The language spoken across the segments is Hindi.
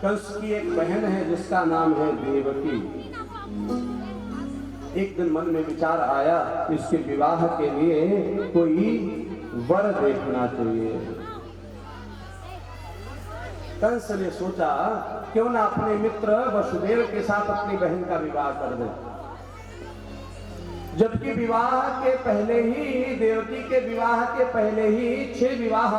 कंस की एक बहन है जिसका नाम है देवकी। एक दिन मन में विचार आया इसके विवाह के लिए कोई वर देखना चाहिए। कंस ने सोचा क्यों ना अपने मित्र वसुदेव के साथ अपनी बहन का विवाह कर दे। जबकि विवाह के पहले ही, देवकी के विवाह के पहले ही 6 विवाह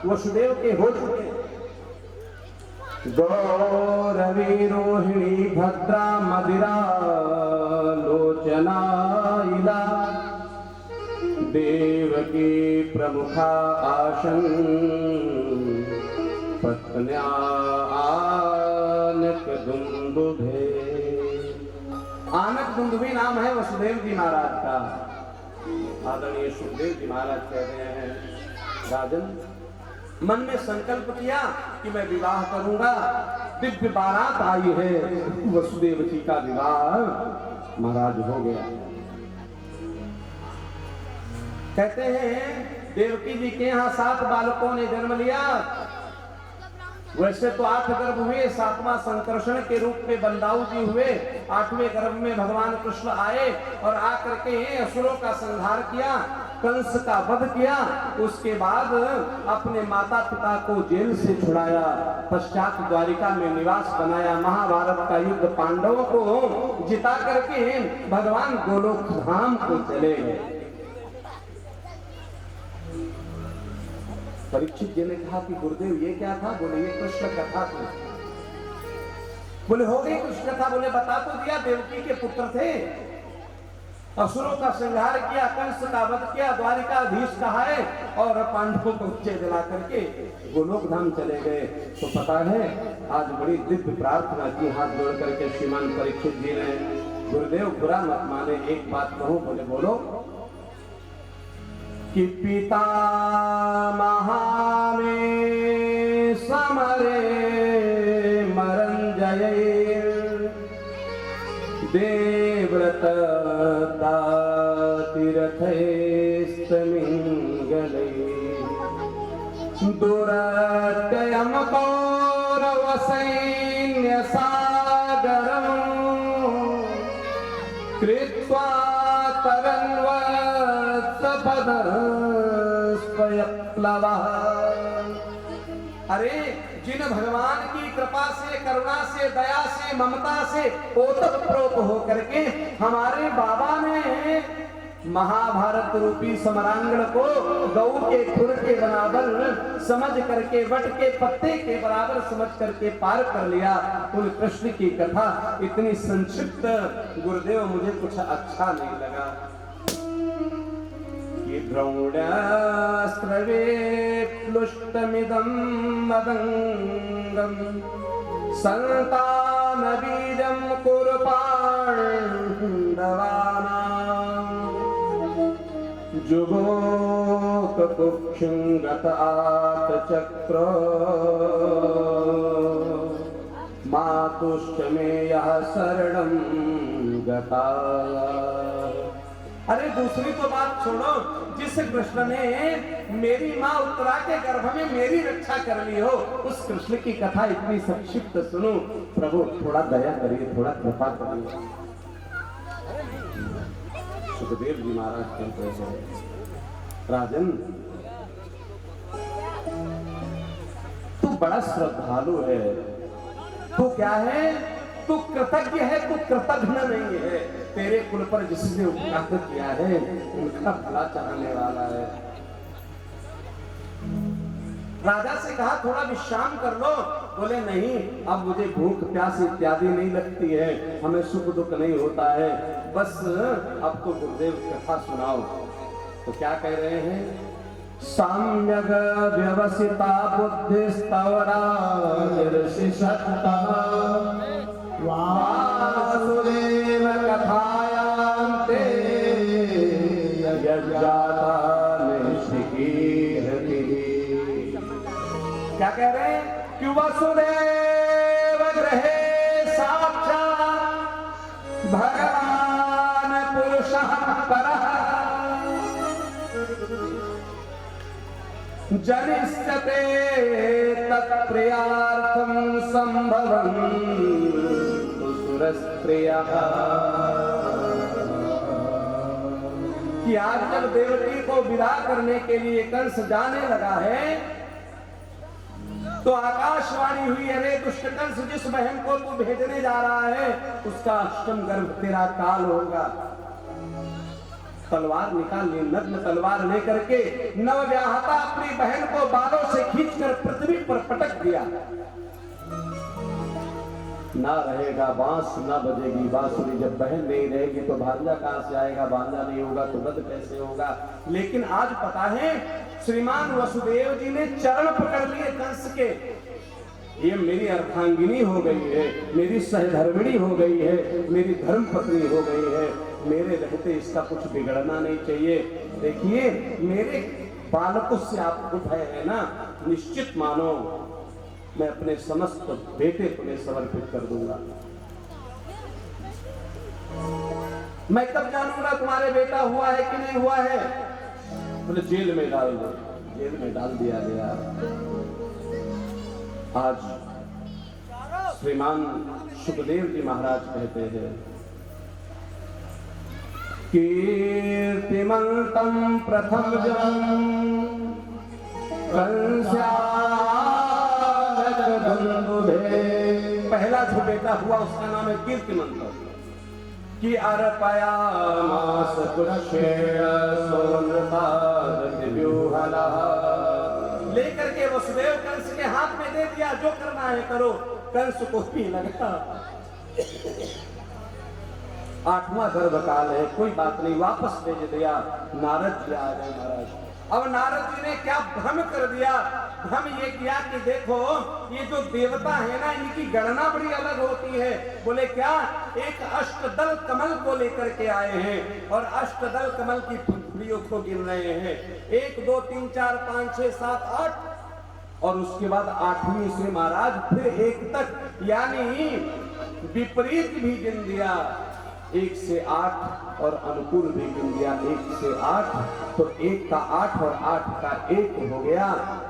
वसुदेव के हो चुके। गौरवी रोहिणी भद्रा मदिरा लोचना इला देवकी प्रमुखा आसन पत्न्या आनक दुंदुभे। आनक दुंदुभे नाम है वसुदेव जी महाराज का। आदरणीय सुखदेव जी महाराज कह रहे हैं, राजन मन में संकल्प किया कि मैं विवाह करूंगा। दिव्य बारात आई है, वसुदेव जी का विवाह महाराज हो गया। कहते हैं देवकी जी के यहाँ 7 बालकों ने जन्म लिया। वैसे तो 8 गर्भ हुए, 7वां संकर्षण के रूप में बलदाऊ जी हुए। 8वें गर्भ में भगवान कृष्ण आए और आकर के असुरों का संहार किया, कंस का वध किया। उसके बाद अपने माता पिता को जेल से छुड़ाया, पश्चात द्वारिका में निवास बनाया। महाभारत का युद्ध पांडवों को जिता करके भगवान गोलोक धाम को चले गए। परीक्षित जी ने कहा कि गुरुदेव ये क्या था? बोले ये कृष्ण कथा थी। बोले हो गई कृष्ण कथा? बोले बता तो दिया, देवकी के पुत्र थे, असुरों का संहार किया, कंस का वध किया, द्वारिकाधीश कहाए और पांडवों को उच्चे दिला करके गोलोक धाम चले गए। तो पता है आज बड़ी दिव्य प्रार्थना की, हाथ जोड़ करके श्रीमान परीक्षित जी ने, गुरुदेव बुरा मत माने, एक बात कहूं? बोले बोलो। कि पिता महामे समरे मरंजय देव्रत तीर्थस्तमिंगले दुरत्ययम कौरव सैन्य सागरम कृत्वा अरे जिन भगवान की कृपा से, करुणा से, दया से, ममता से ओतप्रोत होकर के हमारे बाबा ने महाभारत रूपी समरांगण को गौ के खुर के बराबर समझ करके, वट के पत्ते के बराबर समझ करके पार कर लिया। उन कृष्ण की कथा इतनी संक्षिप्त गुरुदेव मुझे कुछ अच्छा नहीं लगा। ये द्रौण्यास्त्रवे प्लुष्टमिदं मदंगम संतान बीजं कुरु पांडवानां जुगोक कुक्षं गत आतचक्र मातुश्च मे यः शरणं गता। अरे दूसरी तो बात छोड़ो, जिस कृष्ण ने मेरी माँ उत्तरा के गर्भ में मेरी रक्षा कर ली हो, उस कृष्ण की कथा इतनी संक्षिप्त सुनो। प्रभु थोड़ा दया करिए, थोड़ा कृपा करिए। सुखदेव जी महाराज कहते हैं, राजन तू बड़ा श्रद्धालु है, तू क्या है? तू कृतज्ञ है, तू कृतघ्न नहीं है। तेरे कुल पर जिसने उपकार किया है उनका भला चाहने वाला है। राजा से कहा थोड़ा विश्राम कर लो। बोले नहीं, अब मुझे भूख प्यास इत्यादि नहीं लगती है, हमें सुख दुख नहीं होता है, बस अब तो गुरुदेव कथा सुनाओ। तो क्या कह रहे हैं? सम्यग व्यवसिता बुद्धिस्तवरा वासुदेव कथायान्ते यज्जाता निशिकीर्ति। क्या कह रहे हैं? कि वसुदेव गृहे साक्षात् भगवान पुरुषः परः जनिष्यते तत्प्रियार्थं संभवन्तु सुरस्त्रियः। कि आज जब देवकी को विदा करने के लिए कंस जाने लगा है तो आकाशवाणी हुई, अरे दुष्ट कंस, जिस बहन को तू भेजने जा रहा है उसका अष्टम गर्भ तेरा काल होगा। तलवार निकाल ली, नग्न तलवार लेकर के नवव्याहता अपनी बहन को बालों से खींचकर पृथ्वी पर पटक दिया। ना रहेगा बांस, ना बजेगी बांसुरी। जब बहन नहीं रहेगी तो भांजा कहां से आएगा, भांजा नहीं होगा तो वध कैसे होगा। लेकिन आज पता है श्रीमान वसुदेव जी ने चरण पकड़ लिए कंस के, ये मेरी अर्धांगिनी हो गई है, मेरी सहधर्मिणी हो गई है, मेरी धर्म पत्नी हो गई है, मेरे रहते इसका कुछ बिगड़ना नहीं चाहिए। देखिए मेरे बालकों से आपको भय है ना, निश्चित मानो मैं अपने समस्त बेटे तुम्हें समर्पित कर दूंगा। मैं कब जानूंगा तुम्हारे बेटा हुआ है कि नहीं हुआ है? बोले जेल में डाल दो। जेल में डाल दिया गया। आज श्रीमान सुखदेव जी महाराज कहते हैं, कीर्तिमंतम प्रथम जन्म पहला जो बेटा हुआ उसका नाम है कीर्तिमंत। कि अर्पयामास लेकर के वसुदेव कंस के हाथ में दे दिया, जो करना है करो। कंस को भी लगा 8वां गर्भकाल है, कोई बात नहीं, वापस भेज दिया। नारद जी आ गए महाराज। अब नारद जी ने क्या भ्रम कर दिया, भ्रम ये किया कि देखो ये जो देवता है ना इनकी गणना बड़ी अलग होती है। बोले क्या? एक अष्टदल कमल को लेकर के आए हैं और अष्टदल कमल की फुलियों को गिन रहे हैं। 1 2 3 4 5 6 7 8 और उसके बाद 8वीं से महाराज फिर 1 तक, यानी विपरीत भी गिन दिया। 1 से 8 और अनुकूल भी गिन दिया। 1 से 8 तो 1 का 8 और 8 का 1 हो गया।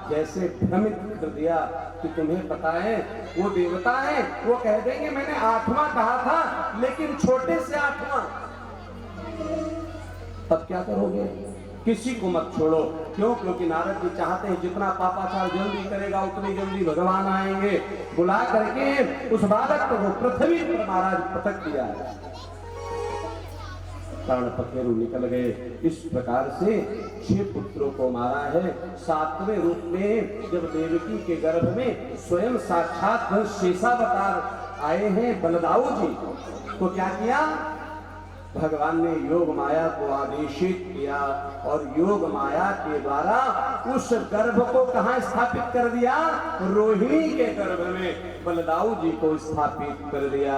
जैसे भ्रमित कर दिया कि तुम्हें पता है वो देवता है, वो कह देंगे मैंने 8वां कहा था लेकिन छोटे से 8वां। तब क्या करोगे? किसी को मत छोड़ो। क्यों? क्योंकि नारद जी चाहते हैं जितना पापाचार जल्दी करेगा उतनी जल्दी भगवान आएंगे। बुला करके उस बालक को पृथ्वी पर महाराज पटक दिया। प्राण पखेरु निकल गए। इस प्रकार से 6 पुत्रों को मारा है। 7वें रूप में जब देवकी के गर्भ में स्वयं साक्षात शेषावतार आए हैं बलदाऊ जी, तो क्या किया? भगवान ने योग माया को आदेशित किया और योग माया के द्वारा उस गर्भ को कहां स्थापित कर दिया? रोहिणी के गर्भ में बलदाऊ जी को स्थापित कर दिया।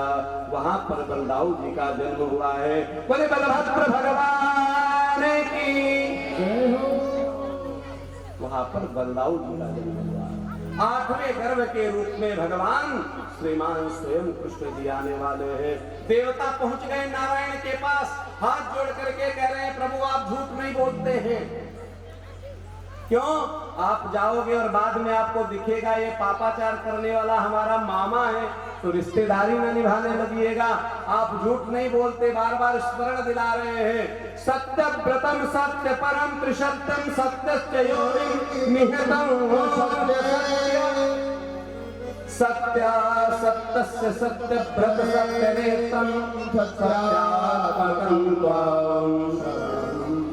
वहां पर बलदाऊ जी का जन्म हुआ है। बोले बलभद्र भगवान की जय हो। वहां पर बलदाऊ जी का जन्म हुआ। 8वें गर्भ के रूप में भगवान श्रीमान स्वयं कृष्ण जी आने वाले हैं। देवता पहुंच गए नारायण के पास, हाथ जोड़ करके कह रहे हैं प्रभु आप झूठ नहीं बोलते हैं। क्यों? आप जाओगे और बाद में आपको दिखेगा ये पापाचार करने वाला हमारा मामा है तो रिश्तेदारी न निभाने लगिएगा। आप झूठ नहीं बोलते, बार बार स्मरण दिला रहे हैं। सत्य व्रतम सत्य परम त्रिसत्यम सत्यश्च योनिं निहितं सत्य सत्यस्य सत्य व्रत सत्य नेत्रं सत्यात्मकं त्वां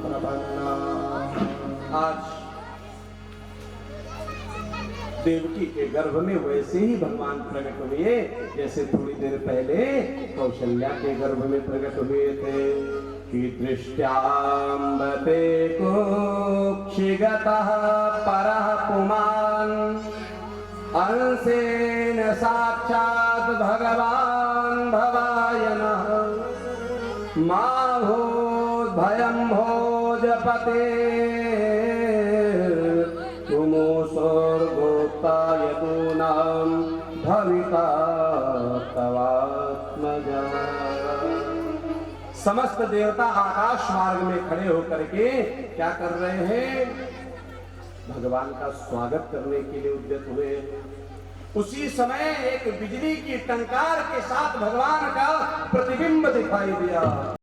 प्रपन्ना। आज देवकी के गर्भ में वैसे ही भगवान प्रकट हुए जैसे थोड़ी देर पहले कौशल्या के गर्भ में प्रकट हुए थे। कि दृष्ट्याम्बते कुक्षिगतः परः पुमान् अंशेन साक्षात् भगवान् भवायनः मा भूद्भयं भोजपते तुमोऽसुर्गोप्ता यदूनां भविता तवात्मजः। समस्त देवता आकाश मार्ग में खड़े होकर के क्या कर रहे हैं? भगवान का स्वागत करने के लिए उद्यत हुए। उसी समय एक बिजली की टंकार के साथ भगवान का प्रतिबिंब दिखाई दिया।